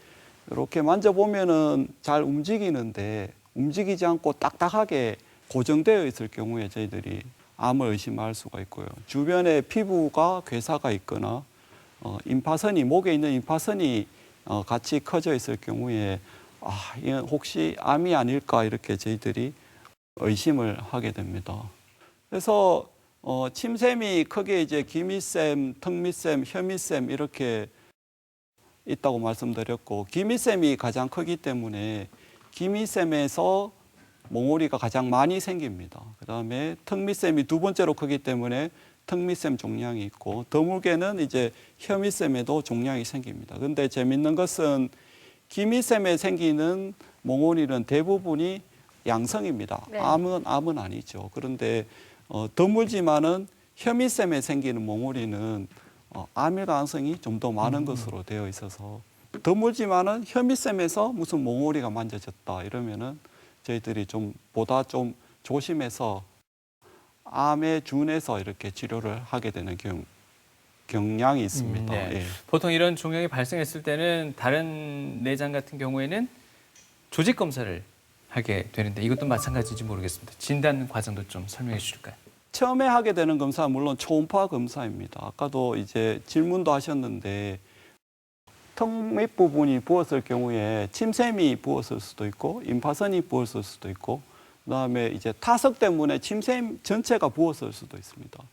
이렇게 만져보면은 잘 움직이는데 움직이지 않고 딱딱하게 고정되어 있을 경우에 저희들이 암을 의심할 수가 있고요. 주변에 피부가 괴사가 있거나 임파선이 목에 있는 임파선이 같이 커져 있을 경우에 이건 혹시 암이 아닐까 이렇게 저희들이 의심을 하게 됩니다. 그래서 침샘이 크게 이제 기미샘, 턱밑샘, 혀밑샘 이렇게 있다고 말씀드렸고 기미샘이 가장 크기 때문에 기미샘에서 몽오리가 가장 많이 생깁니다. 그다음에 턱밑샘이 두 번째로 크기 때문에 턱밑샘 종양이 있고 드물게는 이제 혀밑샘에도 종양이 생깁니다. 근데 재밌는 것은 기미샘에 생기는 몽오리는 대부분이 양성입니다. 네. 암은 아니죠. 그런데 드물지만은 혀밑샘에 생기는 몽오리는 암일 가능성이 좀 더 많은 것으로 되어 있어서 드물지만은 혀밑샘에서 무슨 몽오리가 만져졌다 이러면은 저희들이 좀 보다 좀 조심해서 암에 준해서 이렇게 치료를 하게 되는 경향이 있습니다. 네. 예. 보통 이런 종양이 발생했을 때는 다른 내장 같은 경우에는 조직 검사를 하게 되는데 이것도 마찬가지인지 모르겠습니다. 진단 과정도 좀 설명해 주실까요? 처음에 하게 되는 검사는 물론 초음파 검사입니다. 아까도 이제 질문도 하셨는데 턱 밑부분이 부었을 경우에 침샘이 부었을 수도 있고 임파선이 부었을 수도 있고 그다음에 이제 타석 때문에 침샘 전체가 부었을 수도 있습니다.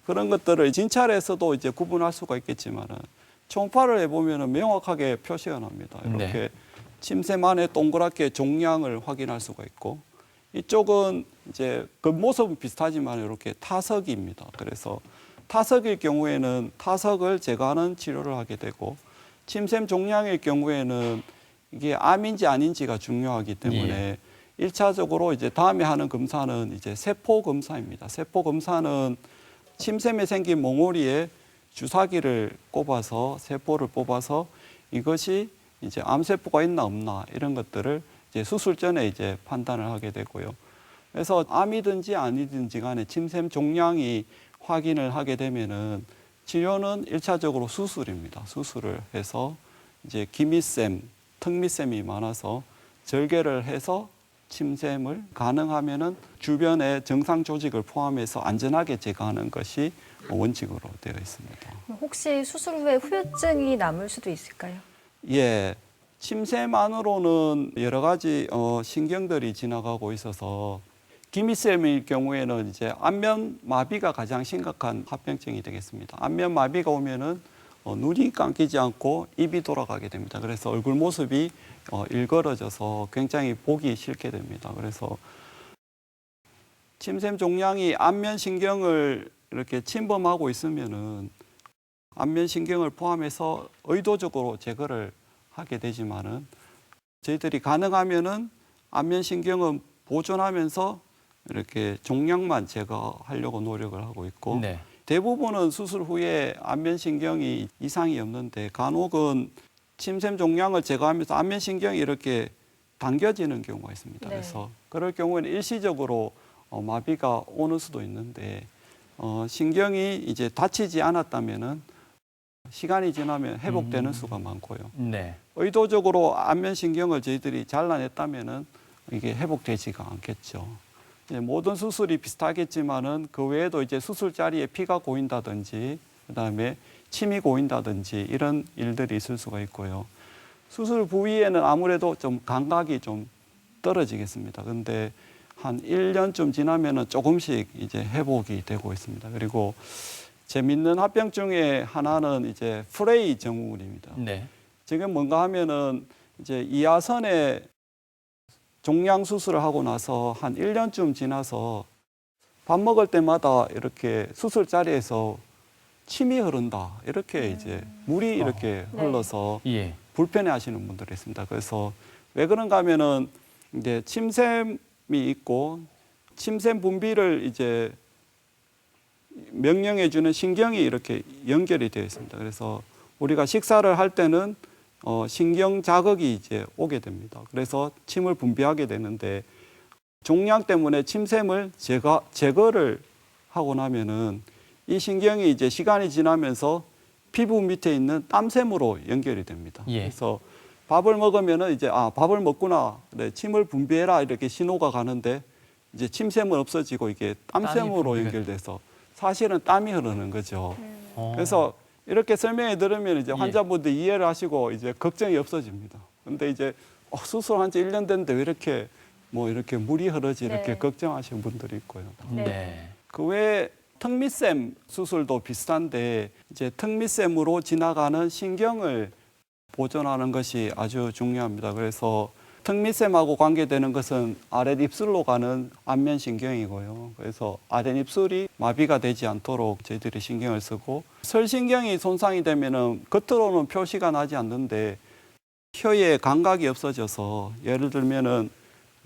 그런 것들을 진찰에서도 이제 구분할 수가 있겠지만은 초음파를 해보면은 명확하게 표시가 납니다. 이렇게 네. 침샘 안에 동그랗게 종양을 확인할 수가 있고 이쪽은 이제 겉모습은 비슷하지만 이렇게 타석입니다. 그래서 타석일 경우에는 타석을 제거하는 치료를 하게 되고 침샘 종양일 경우에는 이게 암인지 아닌지가 중요하기 때문에 일 1차적으로 이제 다음에 하는 검사는 이제 세포 검사입니다. 세포 검사는 침샘에 생긴 몽오리에 주사기를 꼽아서 세포를 뽑아서 이것이 이제 암세포가 있나 없나 이런 것들을 이제 수술 전에 이제 판단을 하게 되고요. 그래서 암이든지 아니든지 간에 침샘 종양이 확인을 하게 되면은 치료는 1차적으로 수술입니다. 수술을 해서 이제 기미샘, 턱밑샘이 많아서 절개를 해서 침샘을 가능하면은 주변의 정상 조직을 포함해서 안전하게 제거하는 것이 원칙으로 되어 있습니다. 혹시 수술 후에 후유증이 남을 수도 있을까요? 예. 침샘 안으로는 여러 가지 신경들이 지나가고 있어서 기미샘일 경우에는 이제 안면 마비가 가장 심각한 합병증이 되겠습니다. 안면 마비가 오면은 눈이 감기지 않고 입이 돌아가게 됩니다. 그래서 얼굴 모습이 일그러져서 굉장히 보기 싫게 됩니다. 그래서 침샘 종양이 안면 신경을 이렇게 침범하고 있으면은 안면 신경을 포함해서 의도적으로 제거를 하게 되지만은 저희들이 가능하면은 안면 신경은 보존하면서 이렇게 종양만 제거하려고 노력을 하고 있고 네. 대부분은 수술 후에 안면 신경이 이상이 없는데 간혹은 침샘 종양을 제거하면서 안면 신경이 이렇게 당겨지는 경우가 있습니다. 네. 그래서 그럴 경우에는 일시적으로 마비가 오는 수도 있는데 신경이 이제 다치지 않았다면은 시간이 지나면 회복되는 수가 많고요. 네. 의도적으로 안면 신경을 저희들이 잘라냈다면은 이게 회복되지가 않겠죠. 모든 수술이 비슷하겠지만은 그 외에도 이제 수술 자리에 피가 고인다든지 그다음에 침이 고인다든지 이런 일들이 있을 수가 있고요. 수술 부위에는 아무래도 좀 감각이 좀 떨어지겠습니다. 근데 한 1년쯤 지나면은 조금씩 이제 회복이 되고 있습니다. 그리고 재밌는 합병 중에 하나는 이제 프레이 증후군입니다. 네. 지금 뭔가 하면은 이제 이하선에 종양 수술을 하고 나서 한 1년쯤 지나서 밥 먹을 때마다 이렇게 수술 자리에서 침이 흐른다. 이렇게 이제 물이 이렇게 네. 흘러서 예. 불편해 하시는 분들이 있습니다. 그래서 왜 그런가 하면은 이제 침샘이 있고 침샘 분비를 이제 명령해 주는 신경이 이렇게 연결이 되어 있습니다. 그래서 우리가 식사를 할 때는 신경 자극이 이제 오게 됩니다. 그래서 침을 분비하게 되는데 종양 때문에 침샘을 제거를 하고 나면은 이 신경이 이제 시간이 지나면서 피부 밑에 있는 땀샘으로 연결이 됩니다. 예. 그래서 밥을 먹으면은 이제 밥을 먹구나. 그래, 침을 분비해라 이렇게 신호가 가는데 이제 침샘은 없어지고 이게 땀샘으로 땀이 연결돼서 사실은 땀이 흐르는 거죠. 어. 그래서 이렇게 설명해 들으면 이제 예. 환자분들 이해를 하시고 이제 걱정이 없어집니다. 근데 이제 수술한 지 1년 됐는데 왜 이렇게 이렇게 물이 흐르지 이렇게 네. 걱정하시는 분들이 있고요. 네. 그 외에 턱밑샘 수술도 비슷한데 이제 턱밑샘으로 지나가는 신경을 보존하는 것이 아주 중요합니다. 그래서 턱밑샘하고 관계되는 것은 아랫입술로 가는 안면신경이고요. 그래서 아랫입술이 마비가 되지 않도록 저희들이 신경을 쓰고 설신경이 손상이 되면은 겉으로는 표시가 나지 않는데 혀에 감각이 없어져서 예를 들면은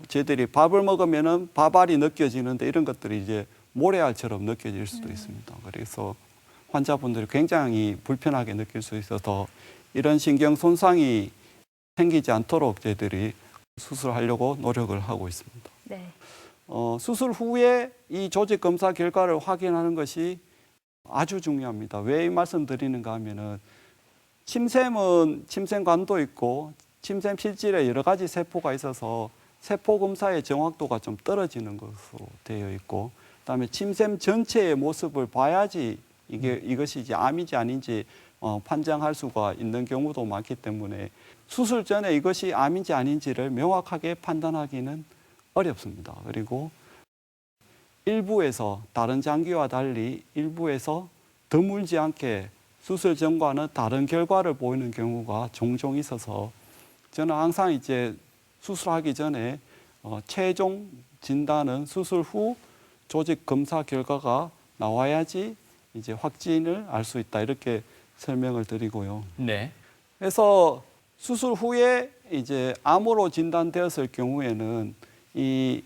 저희들이 밥을 먹으면은 밥알이 느껴지는데 이런 것들이 이제 모래알처럼 느껴질 수도 있습니다. 그래서 환자분들이 굉장히 불편하게 느낄 수 있어서 이런 신경 손상이 생기지 않도록 저희들이 수술하려고 노력을 하고 있습니다. 네. 수술 후에 이 조직 검사 결과를 확인하는 것이 아주 중요합니다. 왜 이 말씀 드리는가 하면은 침샘은 침샘관도 있고 침샘 실질에 여러 가지 세포가 있어서 세포 검사의 정확도가 좀 떨어지는 것으로 되어 있고 그다음에 침샘 전체의 모습을 봐야지 이것이 이제 암인지 아닌지 판정할 수가 있는 경우도 많기 때문에 수술 전에 이것이 암인지 아닌지를 명확하게 판단하기는 어렵습니다. 그리고 일부에서 다른 장기와 달리 일부에서 드물지 않게 수술 전과는 다른 결과를 보이는 경우가 종종 있어서 저는 항상 이제 수술하기 전에 최종 진단은 수술 후 조직 검사 결과가 나와야지 이제 확진을 알 수 있다 이렇게 설명을 드리고요. 네. 그래서 수술 후에 이제 암으로 진단되었을 경우에는 이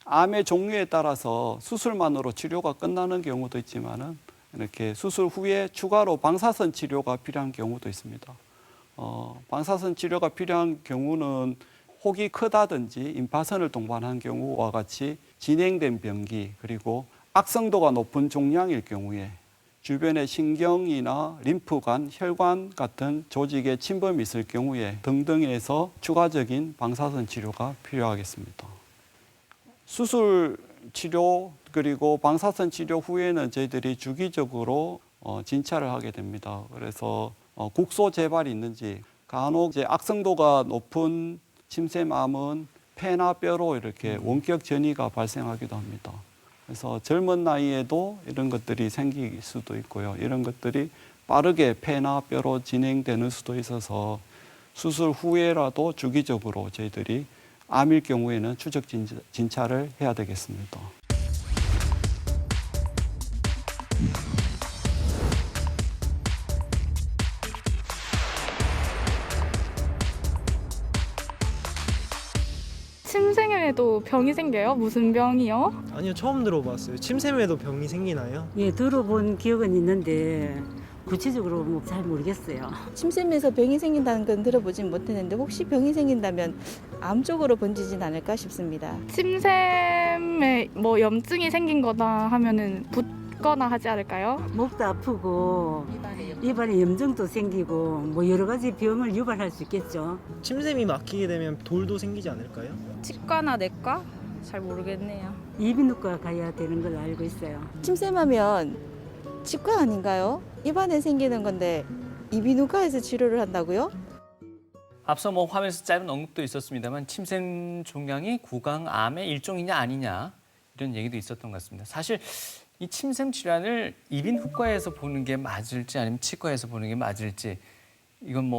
암의 종류에 따라서 수술만으로 치료가 끝나는 경우도 있지만은 이렇게 수술 후에 추가로 방사선 치료가 필요한 경우도 있습니다. 방사선 치료가 필요한 경우는 혹이 크다든지 임파선을 동반한 경우와 같이 진행된 병기 그리고 악성도가 높은 종양일 경우에 주변에 신경이나 림프관, 혈관 같은 조직에 침범이 있을 경우에 등등에서 추가적인 방사선 치료가 필요하겠습니다. 수술 치료 그리고 방사선 치료 후에는 저희들이 주기적으로 진찰을 하게 됩니다. 그래서 국소 재발이 있는지 간혹 이제 악성도가 높은 침샘암은 폐나 뼈로 이렇게 원격 전이가 발생하기도 합니다. 그래서 젊은 나이에도 이런 것들이 생길 수도 있고요. 이런 것들이 빠르게 폐나 뼈로 진행되는 수도 있어서 수술 후에라도 주기적으로 저희들이 암일 경우에는 추적 진찰을 해야 되겠습니다. 침샘에도 병이 생겨요? 무슨 병이요? 아니요, 처음 들어봤어요. 침샘에도 병이 생기나요? 예, 들어본 기억은 있는데 구체적으로 잘 모르겠어요. 침샘에서 병이 생긴다는 건 들어보진 못했는데 혹시 병이 생긴다면 암 쪽으로 번지진 않을까 싶습니다. 침샘에 뭐 염증이 생긴 거다 하면은 붓거나 하지 않을까요? 목도 아프고 입안에 염증도 생기고 뭐 여러 가지 병을 유발할 수 있겠죠. 침샘이 막히게 되면 돌도 생기지 않을까요? 치과나 내과? 잘 모르겠네요. 이비인후과 가야 되는 걸로 알고 있어요. 침샘하면 치과 아닌가요? 입안에 생기는 건데 이비인후과에서 치료를 한다고요? 앞서 화면에서 짧은 언급도 있었습니다만 침샘 종양이 구강암의 일종이냐 아니냐 이런 얘기도 있었던 것 같습니다. 사실 이 침샘 질환을 이비인후과에서 보는 게 맞을지 아니면 치과에서 보는 게 맞을지 이건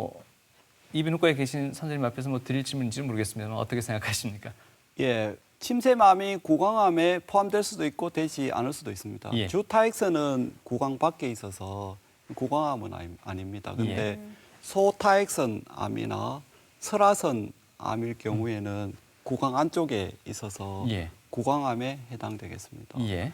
이비인후과에 계신 선생님 앞에서 드릴 질문인지 모르겠습니다만 어떻게 생각하십니까? 예, 침샘암이 구강암에 포함될 수도 있고 되지 않을 수도 있습니다. 예. 주타액선은 구강 밖에 있어서 구강암은 아닙니다. 근데 소타액선 암이나 설화선 암일 경우에는 구강 안쪽에 있어서 예. 구강암에 해당되겠습니다. 예.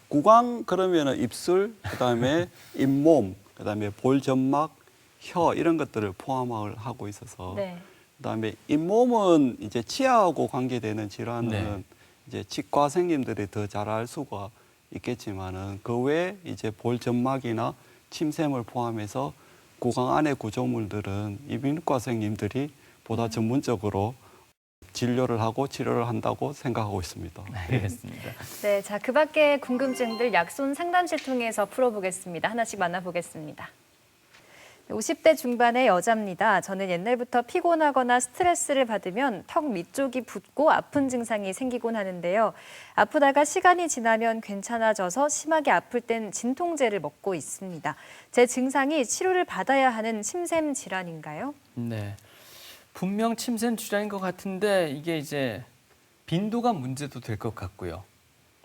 구강 그러면은 입술, 그다음에 잇몸, 그다음에 볼점막, 혀 이런 것들을 포함을 하고 있어서 네. 그다음에 잇몸은 이제 치아하고 관계되는 질환은 네. 이제 치과 선생님들이 더 잘 알 수가 있겠지만은 그 외에 이제 볼 점막이나 침샘을 포함해서 구강 안의 구조물들은 이비인후과 선생님들이 보다 전문적으로 진료를 하고 치료를 한다고 생각하고 있습니다. 알겠습니다. 네, 자, 그 밖에 궁금증들 약손 상담실 통해서 풀어보겠습니다. 하나씩 만나보겠습니다. 50대 중반의 여자입니다. 저는 옛날부터 피곤하거나 스트레스를 받으면 턱 밑쪽이 붓고 아픈 증상이 생기곤 하는데요. 아프다가 시간이 지나면 괜찮아져서 심하게 아플 땐 진통제를 먹고 있습니다. 제 증상이 치료를 받아야 하는 침샘 질환인가요? 네. 분명 침샘 질환인 것 같은데 이게 이제 빈도가 문제도 될 것 같고요.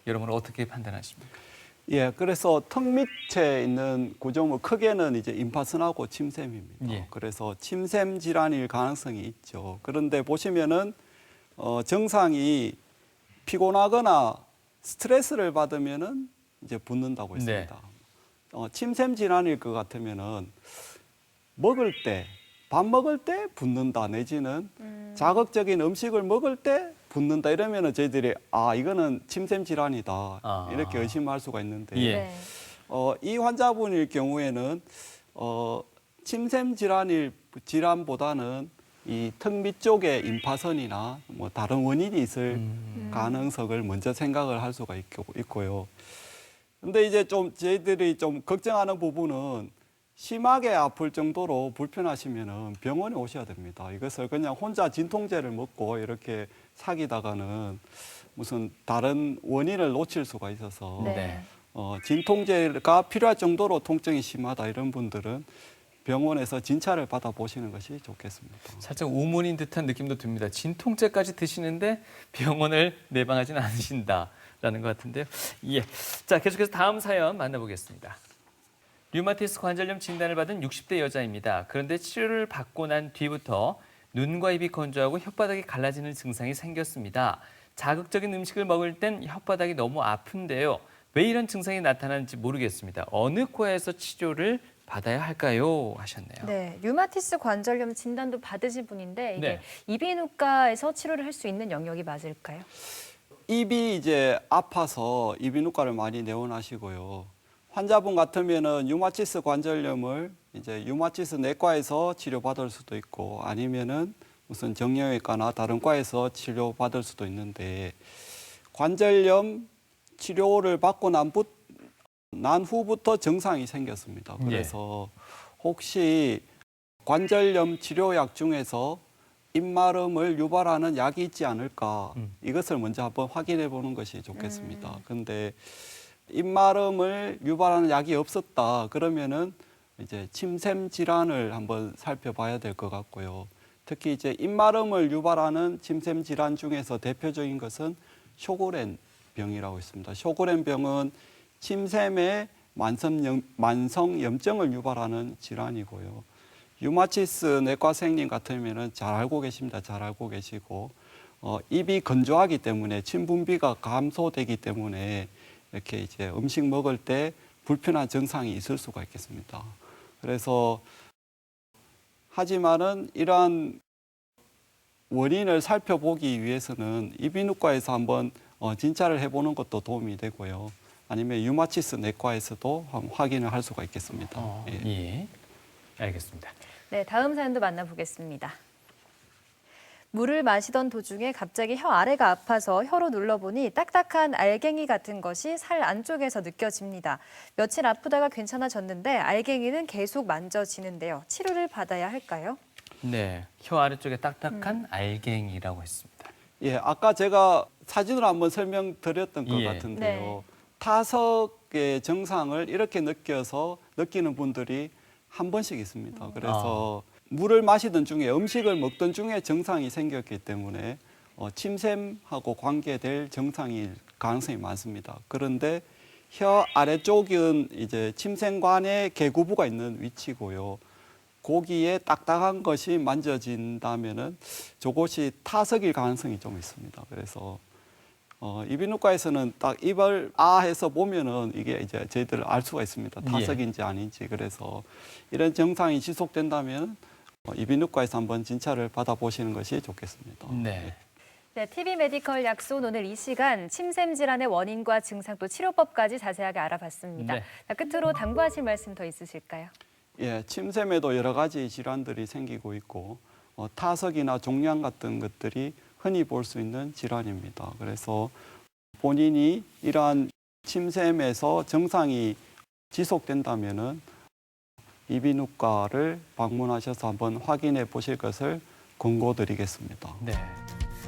여러분은 어떻게 판단하십니까? 예, 그래서 턱 밑에 있는 구조물 크게는 이제 임파선하고 침샘입니다. 예. 그래서 침샘 질환일 가능성이 있죠. 그런데 보시면은 증상이 피곤하거나 스트레스를 받으면은 이제 붓는다고 했습니다. 침샘 질환일 것 같으면은 먹을 때, 밥 먹을 때 붓는다 내지는 자극적인 음식을 먹을 때 붓는다 이러면은 저희들이 이거는 침샘 질환이다 이렇게 의심할 수가 있는데 예. 이 환자분일 경우에는 침샘 질환보다는 이 턱 밑쪽에 임파선이나 뭐 다른 원인이 있을 가능성을 먼저 생각을 할 수가 있고요. 근데 이제 좀 저희들이 좀 걱정하는 부분은 심하게 아플 정도로 불편하시면은 병원에 오셔야 됩니다. 이것을 그냥 혼자 진통제를 먹고 이렇게 사귀다가는 무슨 다른 원인을 놓칠 수가 있어서 네. 진통제가 필요할 정도로 통증이 심하다 이런 분들은 병원에서 진찰을 받아보시는 것이 좋겠습니다. 살짝 우문인 듯한 느낌도 듭니다. 진통제까지 드시는데 병원을 내방하지는 않으신다라는 것 같은데요. 예. 자, 계속해서 다음 사연 만나보겠습니다. 류마티스 관절염 진단을 받은 60대 여자입니다. 그런데 치료를 받고 난 뒤부터 눈과 입이 건조하고 혓바닥이 갈라지는 증상이 생겼습니다. 자극적인 음식을 먹을 땐 혓바닥이 너무 아픈데요. 왜 이런 증상이 나타나는지 모르겠습니다. 어느 코에서 치료를 받아야 할까요? 하셨네요. 네, 류마티스 관절염 진단도 받으신 분인데 이게 네. 이비인후과에서 치료를 할 수 있는 영역이 맞을까요? 입이 이제 아파서 이비인후과를 많이 내원하시고요. 환자분 같으면은 류마티스 관절염을 이제 류마티스 내과에서 치료받을 수도 있고 아니면은 무슨 정형외과나 다른 과에서 치료받을 수도 있는데 관절염 치료를 받고 난 후부터 증상이 생겼습니다. 그래서 혹시 관절염 치료약 중에서 입마름을 유발하는 약이 있지 않을까 이것을 먼저 한번 확인해 보는 것이 좋겠습니다. 근데 입마름을 유발하는 약이 없었다 그러면은 이제 침샘 질환을 한번 살펴봐야 될 것 같고요. 특히 이제 입마름을 유발하는 침샘 질환 중에서 대표적인 것은 쇼그렌 병이라고 있습니다. 쇼그렌 병은 침샘의 만성 염증을 유발하는 질환이고요. 류마티스 내과 선생님 같으면은 잘 알고 계십니다. 잘 알고 계시고 입이 건조하기 때문에 침 분비가 감소되기 때문에 이렇게 이제 음식 먹을 때 불편한 증상이 있을 수가 있겠습니다. 그래서 하지만은 이러한 원인을 살펴보기 위해서는 이비인후과에서 한번 진찰을 해보는 것도 도움이 되고요. 아니면 류마티스 내과에서도 확인을 할 수가 있겠습니다. 예, 알겠습니다. 네, 다음 사연도 만나보겠습니다. 물을 마시던 도중에 갑자기 혀 아래가 아파서 혀로 눌러보니 딱딱한 알갱이 같은 것이 살 안쪽에서 느껴집니다. 며칠 아프다가 괜찮아졌는데 알갱이는 계속 만져지는데요. 치료를 받아야 할까요? 네, 혀 아래쪽에 딱딱한 알갱이라고 했습니다. 예, 아까 제가 사진으로 한번 설명드렸던 것 예. 같은데요. 네. 타석의 증상을 이렇게 느끼는 분들이 한 번씩 있습니다. 그래서 물을 마시던 중에 음식을 먹던 중에 증상이 생겼기 때문에 침샘하고 관계될 증상일 가능성이 많습니다. 그런데 혀 아래쪽은 이제 침샘관에 개구부가 있는 위치고요. 고기에 딱딱한 것이 만져진다면은 저것이 타석일 가능성이 좀 있습니다. 그래서 이비인후과에서는 딱 입을 해서 보면은 이게 이제 저희들 알 수가 있습니다. 타석인지 아닌지. 그래서 이런 증상이 지속된다면 이비인후과에서 한번 진찰을 받아보시는 것이 좋겠습니다. 네. 네, TV 메디컬 약손 오늘 이 시간 침샘 질환의 원인과 증상 또 치료법까지 자세하게 알아봤습니다. 네. 자, 끝으로 당부하실 말씀 더 있으실까요? 예, 침샘에도 여러 가지 질환들이 생기고 있고 타석이나 종양 같은 것들이 흔히 볼 수 있는 질환입니다. 그래서 본인이 이러한 침샘에서 증상이 지속된다면은 이비인후과를 방문하셔서 한번 확인해 보실 것을 권고드리겠습니다. 네.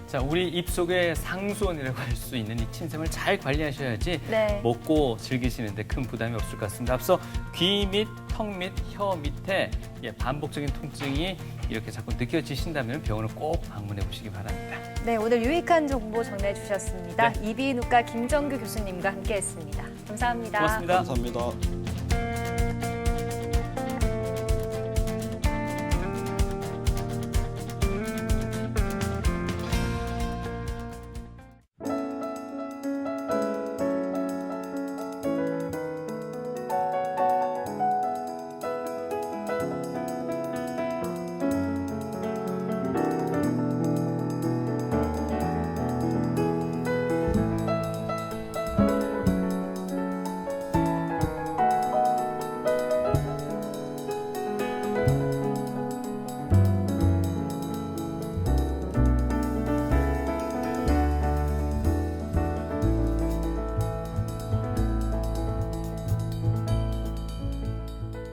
자, 우리 입속의 상수원이라고 할 수 있는 이 침샘을 잘 관리하셔야지 네. 먹고 즐기시는데 큰 부담이 없을 것 같습니다. 앞서 귀 및 턱 및 혀 밑에 반복적인 통증이 이렇게 자꾸 느껴지신다면 병원을 꼭 방문해 보시기 바랍니다. 네, 오늘 유익한 정보 전해주셨습니다. 네. 이비인후과 김정규 교수님과 함께했습니다. 감사합니다. 고맙습니다. 감사합니다.